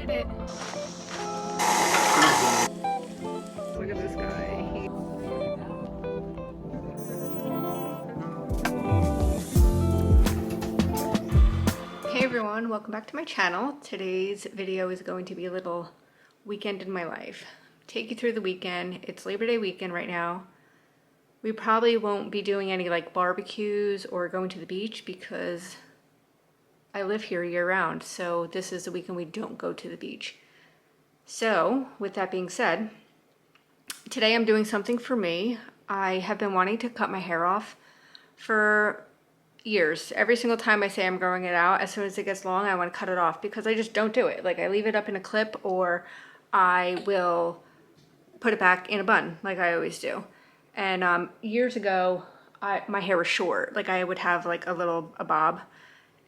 did it. Look at this guy. Hey everyone, welcome back to my channel. Today's video is going to be a little weekend in my life. Take you through the weekend. It's Labor Day weekend right now. We probably won't be doing any like barbecues or going to the beach because I live here year round. So this is the weekend we don't go to the beach. So with that being said, today I'm doing something for me. I have been wanting to cut my hair off for years. Every single time I say I'm growing it out, as soon as it gets long, I want to cut it off because I just don't do it. Like I leave it up in a clip or I will put it back in a bun like I always do. And years ago, my hair was short. Like I would have like a bob,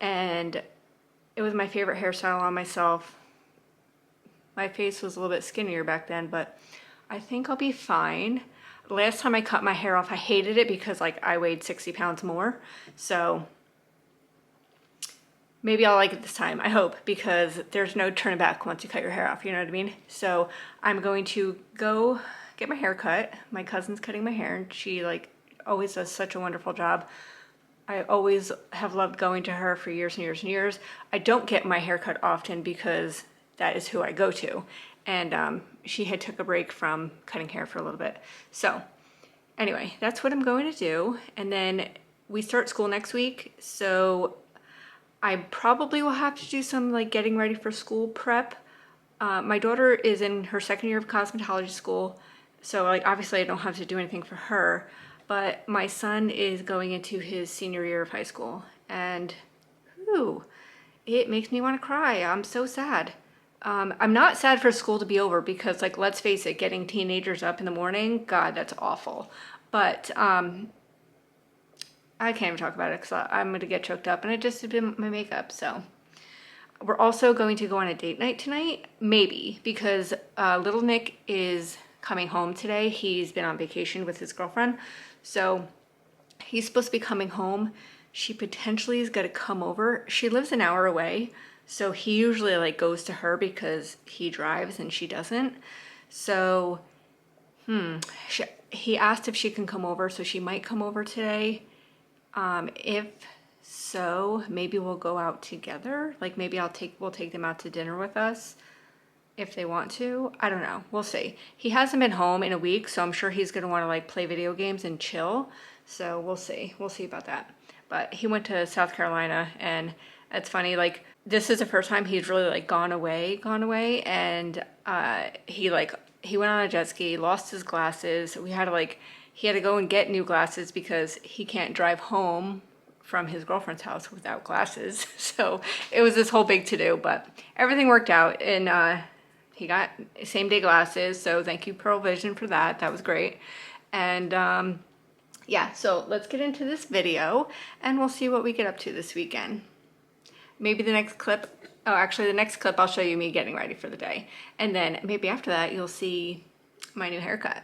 and it was my favorite hairstyle on myself. My face was a little bit skinnier back then, but I think I'll be fine. Last time I cut my hair off, I hated it because like I weighed 60 pounds more. So maybe I'll like it this time, I hope, because there's no turning back once you cut your hair off, you know what I mean? So I'm going to go get my hair cut. My cousin's cutting my hair and she like always does such a wonderful job. I always have loved going to her for years and years and years. I don't get my hair cut often because that is who I go to. And she had took a break from cutting hair for a little bit. So anyway, that's what I'm going to do. And then we start school next week. So I probably will have to do some like getting ready for school prep. My daughter is in her second year of cosmetology school. So like obviously I don't have to do anything for her, but my son is going into his senior year of high school and whew, it makes me want to cry. I'm so sad. I'm not sad for school to be over because like, let's face it, getting teenagers up in the morning, God, that's awful. But I can't even talk about it because I'm going to get choked up and I just did my makeup. So we're also going to go on a date night tonight, maybe, because little Nick is coming home today. He's been on vacation with his girlfriend. So he's supposed to be coming home. She potentially is going to come over. She lives an hour away. So he usually like goes to her because he drives and she doesn't. So, he asked if she can come over. So she might come over today. If so, maybe we'll go out together. Like maybe we'll take them out to dinner with us if they want to. I don't know. We'll see. He hasn't been home in a week, so I'm sure he's going to want to like play video games and chill. So we'll see. We'll see about that. But he went to South Carolina and it's funny, like this is the first time he's really like gone away and he went on a jet ski, lost his glasses. He had to go and get new glasses because he can't drive home from his girlfriend's house without glasses. So it was this whole big to-do, but everything worked out and he got same day glasses. So thank you, Pearl Vision, for that. That was great. And yeah, so let's get into this video and we'll see what we get up to this weekend. Maybe the next clip, the next clip I'll show you me getting ready for the day. And then maybe after that you'll see my new haircut.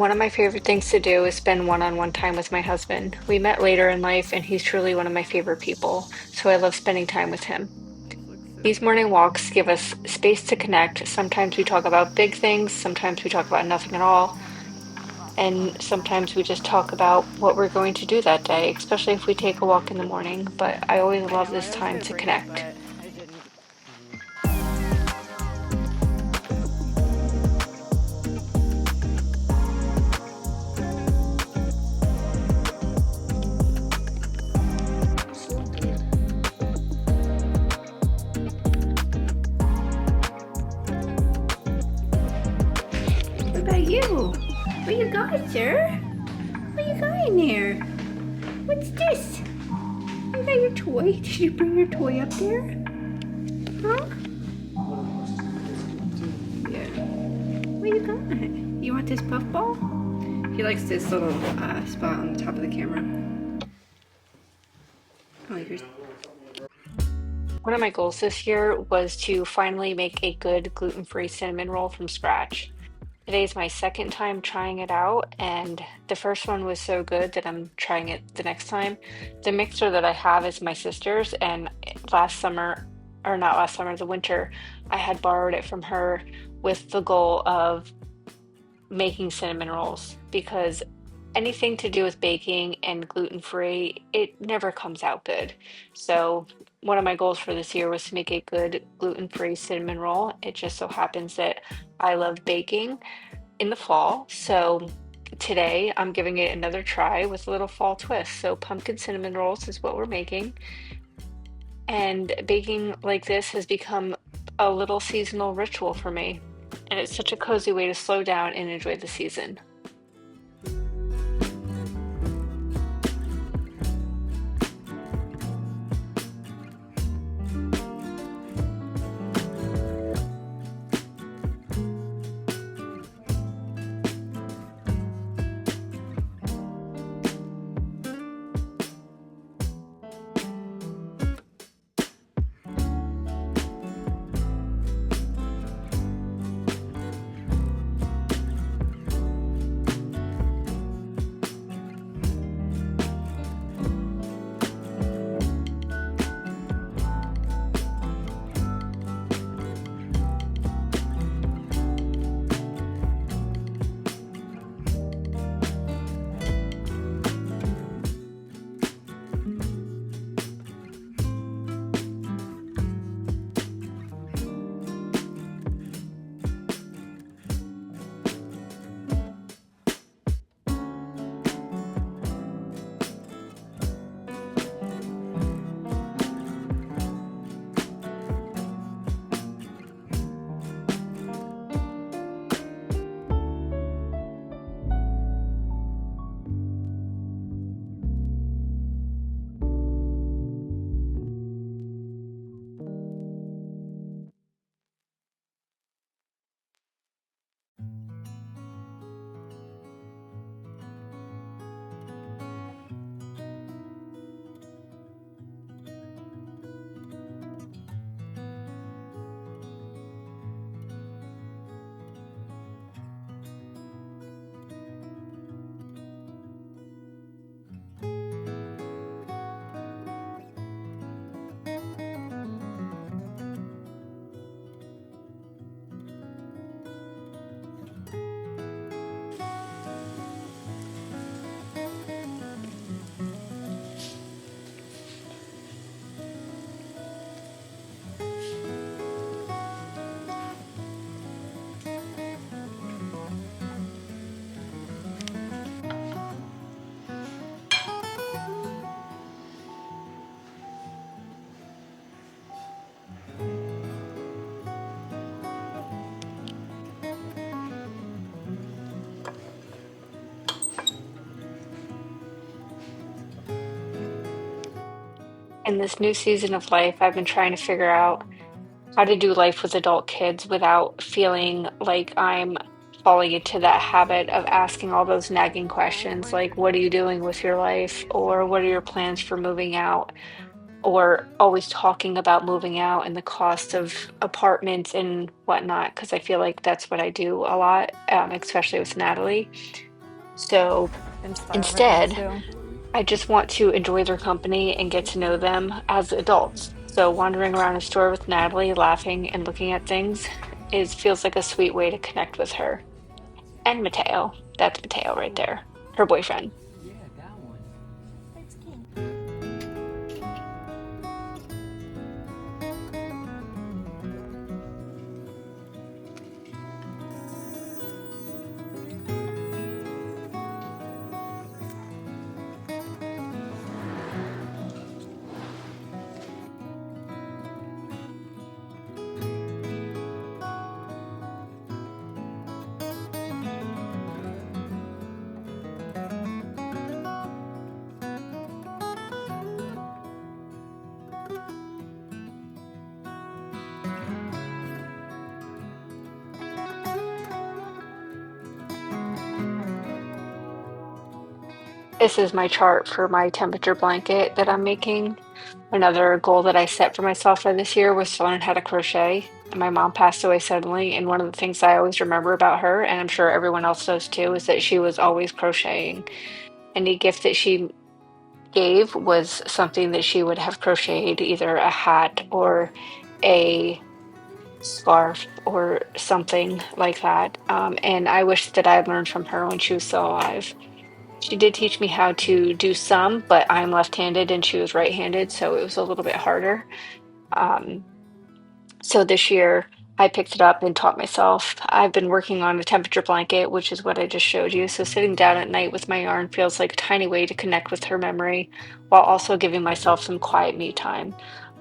One of my favorite things to do is spend one-on-one time with my husband. We met later in life, and he's truly one of my favorite people, so I love spending time with him. These morning walks give us space to connect. Sometimes we talk about big things, sometimes we talk about nothing at all, and sometimes we just talk about what we're going to do that day, especially if we take a walk in the morning. But I always I love know, this I was time gonna to bring it, connect. but I didn't. What about you? What you got, sir? What you got in there? What's this? You got your toy? Did you bring your toy up there? Huh? Yeah. What you got? You want this puffball? He likes this little spot on the top of the camera. Oh, here's. One of my goals this year was to finally make a good gluten-free cinnamon roll from scratch. Today's my second time trying it out, and the first one was so good that I'm trying it the next time. The mixer that I have is my sister's, and last summer, or not last summer, the winter, I had borrowed it from her with the goal of making cinnamon rolls because anything to do with baking and gluten-free, it never comes out good. So, one of my goals for this year was to make a good gluten-free cinnamon roll. It just so happens that I love baking in the fall. So today I'm giving it another try with a little fall twist. So pumpkin cinnamon rolls is what we're making. And baking like this has become a little seasonal ritual for me. And it's such a cozy way to slow down and enjoy the season. In this new season of life, I've been trying to figure out how to do life with adult kids without feeling like I'm falling into that habit of asking all those nagging questions like, what are you doing with your life? Or what are your plans for moving out? Or always talking about moving out and the cost of apartments and whatnot, because I feel like that's what I do a lot, especially with Natalie. So Inspiring instead, too. I just want to enjoy their company and get to know them as adults. So wandering around a store with Natalie, laughing and looking at things, is feels like a sweet way to connect with her. And Mateo. That's Mateo right there, her boyfriend. This is my chart for my temperature blanket that I'm making. Another goal that I set for myself for this year was to learn how to crochet. And my mom passed away suddenly, and one of the things I always remember about her, and I'm sure everyone else does too, is that she was always crocheting. Any gift that she gave was something that she would have crocheted, either a hat or a scarf or something like that. And I wish that I had learned from her when she was still alive. She did teach me how to do some, but I'm left-handed and she was right-handed, so it was a little bit harder. Um, so this year I picked it up and taught myself. I've been working on a temperature blanket, which is what I just showed you. So sitting down at night with my yarn feels like a tiny way to connect with her memory while also giving myself some quiet me time.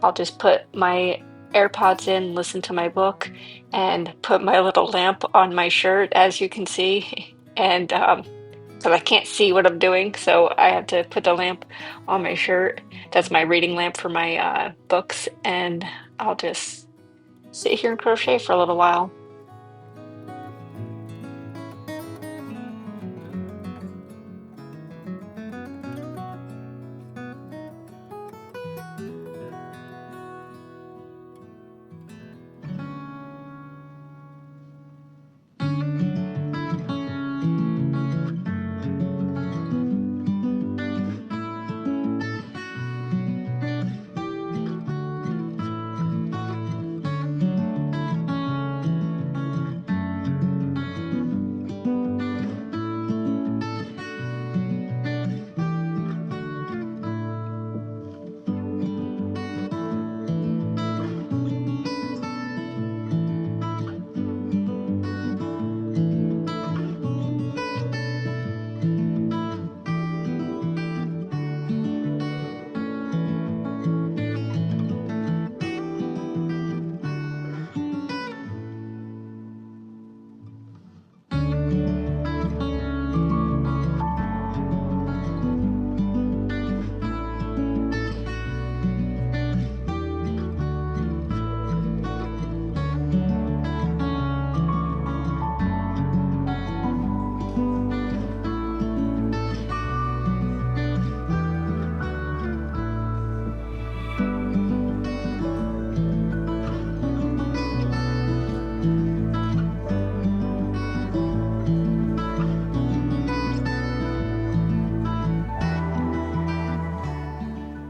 I'll just put my AirPods in, listen to my book, and put my little lamp on my shirt, as you can see. And because I can't see what I'm doing, so I have to put the lamp on my shirt. That's my reading lamp for my books, and I'll just sit here and crochet for a little while.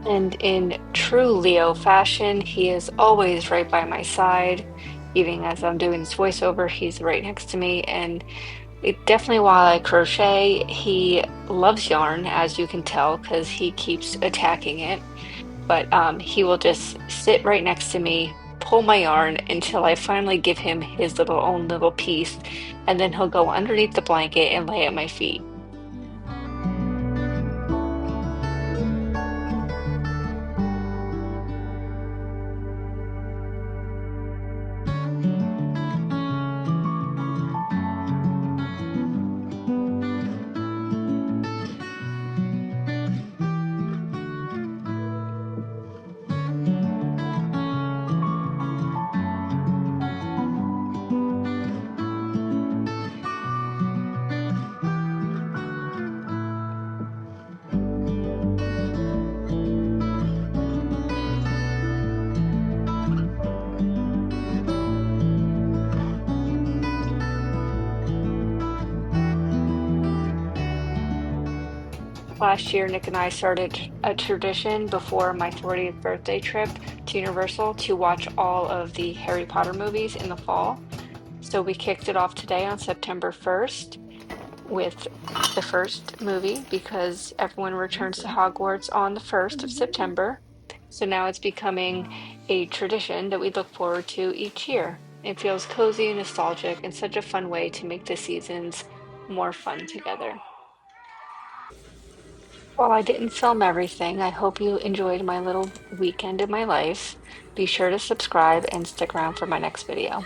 And in true Leo fashion, he is always right by my side. Even as I'm doing this voiceover, he's right next to me. And it definitely, while I crochet, he loves yarn, as you can tell, because he keeps attacking it. But he will just sit right next to me, pull my yarn until I finally give him his little own little piece, and then he'll go underneath the blanket and lay at my feet. Last year, Nick and I started a tradition before my 40th birthday trip to Universal to watch all of the Harry Potter movies in the fall. So we kicked it off today on September 1st with the first movie because everyone returns to Hogwarts on the 1st of September. So now it's becoming a tradition that we look forward to each year. It feels cozy and nostalgic and such a fun way to make the seasons more fun together. While I didn't film everything, I hope you enjoyed my little weekend in my life. Be sure to subscribe and stick around for my next video.